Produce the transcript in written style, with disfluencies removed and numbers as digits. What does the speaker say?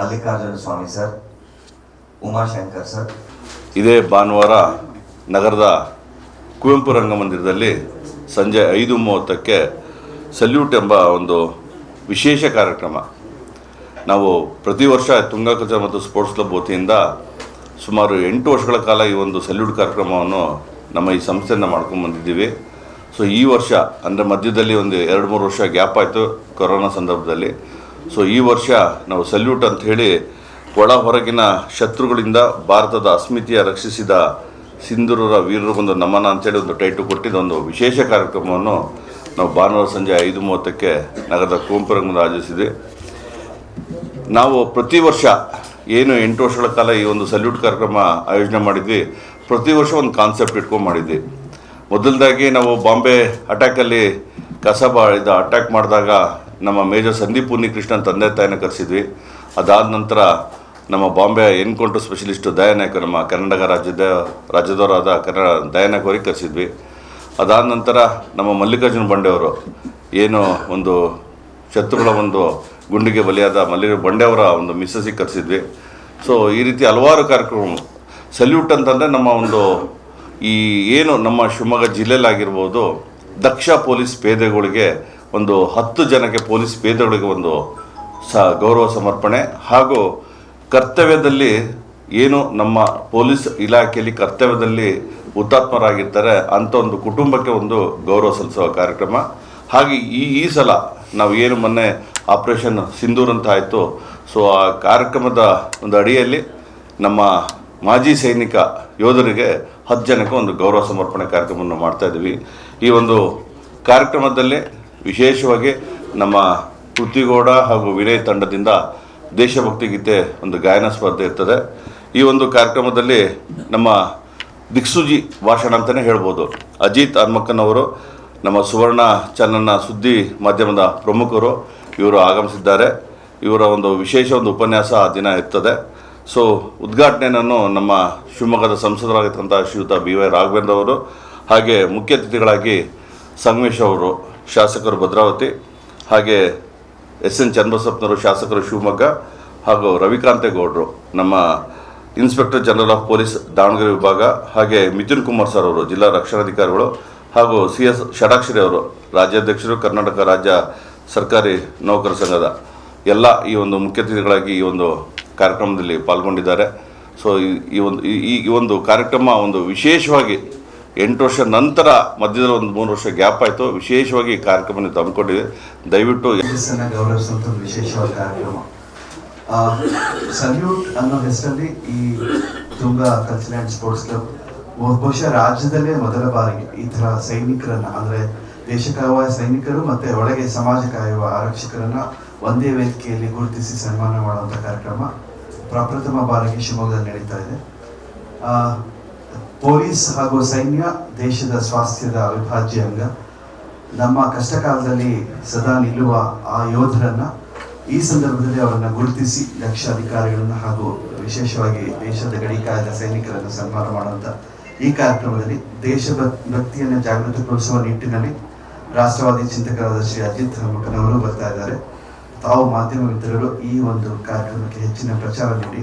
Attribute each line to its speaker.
Speaker 1: ಮಲ್ಲಿಕಾರ್ಜುನ ಸ್ವಾಮಿ sir, Umashankar sir.
Speaker 2: ಇದೇ ಭಾನುವಾರ ನಗರದ ಕುವೆಂಪು ರಂಗಮಂದಿರದಲ್ಲಿ ಸಂಜೆ 5:30ಕ್ಕೆ ಸಲ್ಯೂಟ್ ಎಂಬ ಒಂದು ವಿಶೇಷ ಕಾರ್ಯಕ್ರಮ. ನಾವು ಪ್ರತಿ ವರ್ಷ ತುಂಗಾ ಕಲ್ಚರ್ ಮತ್ತು ಸ್ಪೋರ್ಟ್ಸ್ ಕ್ಲಬ್ ವತಿಯಿಂದ ಸುಮಾರು 8 ವರ್ಷಗಳ ಕಾಲ ಈ ಒಂದು ಸಲ್ಯೂಟ್ ಕಾರ್ಯಕ್ರಮವನ್ನು ನಮ್ಮ ಈ ಸಂಸ್ಥೆಯಿಂದ ಮಾಡ್ಕೊಂಡು ಬಂದಿದ್ದೀವಿ. ಸೊ ಈ ವರ್ಷ ಅಂದರೆ ಮಧ್ಯದಲ್ಲಿ ಒಂದು 2-3 ವರ್ಷ ಗ್ಯಾಪ್ ಆಯಿತು ಕೊರೋನಾ ಸಂದರ್ಭದಲ್ಲಿ. ಸೊ ಈ ವರ್ಷ ನಾವು ಸಲ್ಯೂಟ್ ಅಂತ ಹೇಳಿ ಒಳ ಹೊರಗಿನ ಶತ್ರುಗಳಿಂದ ಭಾರತದ ಅಸ್ಮಿತೆಯ ರಕ್ಷಿಸಿದ ಸಿಂಧೂರರ ವೀರರಿಗೊಂದು ನಮನ ಅಂತೇಳಿ ಒಂದು ಟೈಟಲ್ ಕೊಟ್ಟಿದ್ದೊಂದು ವಿಶೇಷ ಕಾರ್ಯಕ್ರಮವನ್ನು ನಾವು ಭಾನುವಾರ ಸಂಜೆ 5:30ಕ್ಕೆ ನಗರದ ಕುವೆಂಪು ರಂಗದಲ್ಲಿ ಆಯೋಜಿಸಿದ್ವಿ. ನಾವು ಪ್ರತಿ ವರ್ಷ ಏನು 8 ವರ್ಷಗಳ ಕಾಲ ಈ ಒಂದು ಸಲ್ಯೂಟ್ ಕಾರ್ಯಕ್ರಮ ಆಯೋಜನೆ ಮಾಡಿದ್ವಿ, ಪ್ರತಿ ವರ್ಷ ಒಂದು ಕಾನ್ಸೆಪ್ಟ್ ಇಟ್ಕೊಂಡು ಮಾಡಿದ್ವಿ. ಮೊದಲದಾಗಿ ನಾವು ಬಾಂಬೆ ಅಟ್ಯಾಕಲ್ಲಿ ಕಸಬಾಳಿದ ಅಟ್ಯಾಕ್ ಮಾಡಿದಾಗ ನಮ್ಮ ಮೇಜರ್ ಸಂದೀಪ್ ಉನ್ನಿಕೃಷ್ಣನ್ ತಂದೆ ತಾಯಿನ ಕರೆಸಿದ್ವಿ. ಅದಾದ ನಂತರ ನಮ್ಮ ಬಾಂಬೆ ಎನ್ಕೌಂಟರ್ ಸ್ಪೆಷಲಿಸ್ಟು ದಯಾನಾಯಕ್, ನಮ್ಮ ಕರ್ನಾಟಕ ರಾಜ್ಯದವರಾದ ದಯಾನಾಯಕ್ ಅವರಿಗೆ ಕರೆಸಿದ್ವಿ. ಅದಾದ ನಂತರ ನಮ್ಮ ಮಲ್ಲಿಕಾರ್ಜುನ ಬಂಡೆಯವರು ಏನು ಒಂದು ಶತ್ರುಗಳ ಒಂದು ಗುಂಡಿಗೆ ಬಲಿಯಾದ ಬಂಡೆಯವರ ಒಂದು ಮಿಸ್ಸಸ್ಸಿಗೆ ಕರೆಸಿದ್ವಿ. ಸೊ ಈ ರೀತಿ ಹಲವಾರು ಕಾರ್ಯಕ್ರಮ. ಸಲ್ಯೂಟ್ ಅಂತಂದರೆ ನಮ್ಮ ಒಂದು ಈ ಏನು ನಮ್ಮ ಶಿವಮೊಗ್ಗ ಜಿಲ್ಲೆಯಲ್ಲಾಗಿರ್ಬೋದು, ದಕ್ಷ ಪೊಲೀಸ್ ಪೇದೆಗಳಿಗೆ ಒಂದು 10 ಜನಕ್ಕೆ ಪೊಲೀಸ್ ಪೇದೆಗಳಿಗೆ ಒಂದು ಗೌರವ ಸಮರ್ಪಣೆ, ಹಾಗೂ ಕರ್ತವ್ಯದಲ್ಲಿ ಏನು ನಮ್ಮ ಪೊಲೀಸ್ ಇಲಾಖೆಯಲ್ಲಿ ಕರ್ತವ್ಯದಲ್ಲಿ ಹುತಾತ್ಮರಾಗಿರ್ತಾರೆ ಅಂಥ ಒಂದು ಕುಟುಂಬಕ್ಕೆ ಒಂದು ಗೌರವ ಸಲ್ಲಿಸುವ ಕಾರ್ಯಕ್ರಮ. ಹಾಗೆ ಈ ಸಲ ನಾವು ಏನು ಮೊನ್ನೆ ಆಪರೇಷನ್ ಸಿಂಧೂರ್ ಅಂತ ಆಯಿತು. ಸೊ ಆ ಕಾರ್ಯಕ್ರಮದ ಒಂದು ಅಡಿಯಲ್ಲಿ ನಮ್ಮ ಮಾಜಿ ಸೈನಿಕ ಯೋಧರಿಗೆ 10 ಜನಕ್ಕೆ ಒಂದು ಗೌರವ ಸಮರ್ಪಣೆ ಕಾರ್ಯಕ್ರಮವನ್ನು ಮಾಡ್ತಾಯಿದ್ದೀವಿ. ಈ ಒಂದು ಕಾರ್ಯಕ್ರಮದಲ್ಲಿ ವಿಶೇಷವಾಗಿ ನಮ್ಮ ಪೃಥ್ವಿಗೌಡ ಹಾಗೂ ವಿನಯ್ ತಂಡದಿಂದ ದೇಶಭಕ್ತಿ ಗೀತೆ ಒಂದು ಗಾಯನ ಸ್ಪರ್ಧೆ ಇರ್ತದೆ. ಈ ಒಂದು ಕಾರ್ಯಕ್ರಮದಲ್ಲಿ ನಮ್ಮ ದಿಕ್ಸೂಜಿ ಭಾಷಣ ಅಂತಲೇ ಹೇಳ್ಬೋದು. ಅಜಿತ್ ಹನ್ಮಕ್ಕನವರು ನಮ್ಮ ಸುವರ್ಣ ಚಾನಲ್ನ ಸುದ್ದಿ ಮಾಧ್ಯಮದ ಪ್ರಮುಖರು, ಇವರು ಆಗಮಿಸಿದ್ದಾರೆ. ಇವರ ಒಂದು ವಿಶೇಷ ಒಂದು ಉಪನ್ಯಾಸ ಆ ದಿನ ಇರ್ತದೆ. ಸೊ ಉದ್ಘಾಟನೆಯನ್ನು ನಮ್ಮ ಶಿವಮೊಗ್ಗದ ಸಂಸದರಾಗಿರ್ತಕ್ಕಂಥ ಶ್ರೀಯುತ BY ರಾಘವೇಂದ್ರ ಅವರು, ಹಾಗೆ ಮುಖ್ಯ ಅತಿಥಿಗಳಾಗಿ ಸಂಗಮೇಶ್ ಅವರು, ಶಾಸಕರು ಭದ್ರಾವತಿ, ಹಾಗೆ SN ಚನ್ನಬಸಪ್ಪನವರು, ಶಾಸಕರು ಶಿವಮೊಗ್ಗ, ಹಾಗೂ ರವಿಕಾಂತೇಗೌಡರು ನಮ್ಮ inspector general of police Davanagere ವಿಭಾಗ, ಹಾಗೆ ಮಿಥುನ್ ಕುಮಾರ್ ಸರ್ ಅವರು ಜಿಲ್ಲಾ ರಕ್ಷಣಾಧಿಕಾರಿಗಳು, ಹಾಗೂ CS ಷಡಾಕ್ಷರಿ ಅವರು ರಾಜ್ಯಾಧ್ಯಕ್ಷರು, ಕರ್ನಾಟಕ ರಾಜ್ಯ ಸರ್ಕಾರಿ ನೌಕರ ಸಂಘದ ಎಲ್ಲ ಈ ಒಂದು ಮುಖ್ಯ ಅತಿಥಿಗಳಾಗಿ ಈ ಒಂದು ಕಾರ್ಯಕ್ರಮದಲ್ಲಿ ಪಾಲ್ಗೊಂಡಿದ್ದಾರೆ. ಸೊ ಈ ಒಂದು ಕಾರ್ಯಕ್ರಮ ಒಂದು ವಿಶೇಷವಾಗಿ 8 ವರ್ಷ ನಂತರ ಮಧ್ಯದಲ್ಲಿ ಒಂದು 3 ವರ್ಷ ಗ್ಯಾಪ್ ಆಯಿತು. ವಿಶೇಷವಾಗಿ ಈ ಕಾರ್ಯಕ್ರಮ ಹಮ್ಮಿಕೊಂಡಿದೆ. ದಯವಿಟ್ಟು
Speaker 1: ಗೌರವಿಸುವಂಥ ವಿಶೇಷವಾದ ಕಾರ್ಯಕ್ರಮ. ಸಲ್ಯೂಟ್ ಅನ್ನೋ ಹೆಸರಲ್ಲಿ ಈ Tunga cultural and sports club ಬಹುಶಃ ರಾಜ್ಯದಲ್ಲೇ ಮೊದಲ ಬಾರಿಗೆ ಈ ಥರ ಸೈನಿಕರನ್ನ, ಅಂದರೆ ದೇಶ ಕಾಯುವ ಸೈನಿಕರು ಮತ್ತು ಒಳಗೆ ಸಮಾಜ ಕಾಯುವ ಆರಕ್ಷಕರನ್ನ ಒಂದೇ ವೇದಿಕೆಯಲ್ಲಿ ಗುರುತಿಸಿ ಸನ್ಮಾನ ಮಾಡುವಂಥ ಕಾರ್ಯಕ್ರಮ ಪ್ರಪ್ರಥಮ ಬಾರಿಗೆ ಶಿವಮೊಗ್ಗದಲ್ಲಿ ನಡೀತಾ ಇದೆ. ಪೊಲೀಸ್ ಹಾಗೂ ಸೈನ್ಯ ದೇಶದ ಸ್ವಾಸ್ಥ್ಯದ ಅವಿಭಾಜ್ಯ ಅಂಗ. ನಮ್ಮ ಕಷ್ಟ ಕಾಲದಲ್ಲಿ ಸದಾ ನಿಲ್ಲುವ ಆ ಯೋಧರನ್ನ ಈ ಸಂದರ್ಭದಲ್ಲಿ ಅವರನ್ನು ಗುರುತಿಸಿ ದಕ್ಷ ಅಧಿಕಾರಿಗಳನ್ನ ಹಾಗೂ ವಿಶೇಷವಾಗಿ ದೇಶದ ಗಡಿ ಕಾಯ್ದ ಸೈನಿಕರನ್ನು ಸನ್ಮಾನ ಮಾಡುವಂಥ ಈ ಕಾರ್ಯಕ್ರಮದಲ್ಲಿ ದೇಶಭಕ್ತಿಯನ್ನು ಜಾಗೃತಗೊಳಿಸುವ ನಿಟ್ಟಿನಲ್ಲಿ ರಾಷ್ಟ್ರವಾದಿ ಚಿಂತಕರಾದ ಶ್ರೀ ಅಜಿತ್ ಹನ್ಮಕ್ಕನವರು ಬರ್ತಾ ಇದ್ದಾರೆ. ತಾವು ಮಾಧ್ಯಮ ಮಿತ್ರರು ಈ ಒಂದು ಕಾರ್ಯಕ್ರಮಕ್ಕೆ ಹೆಚ್ಚಿನ ಪ್ರಚಾರ ನೀಡಿ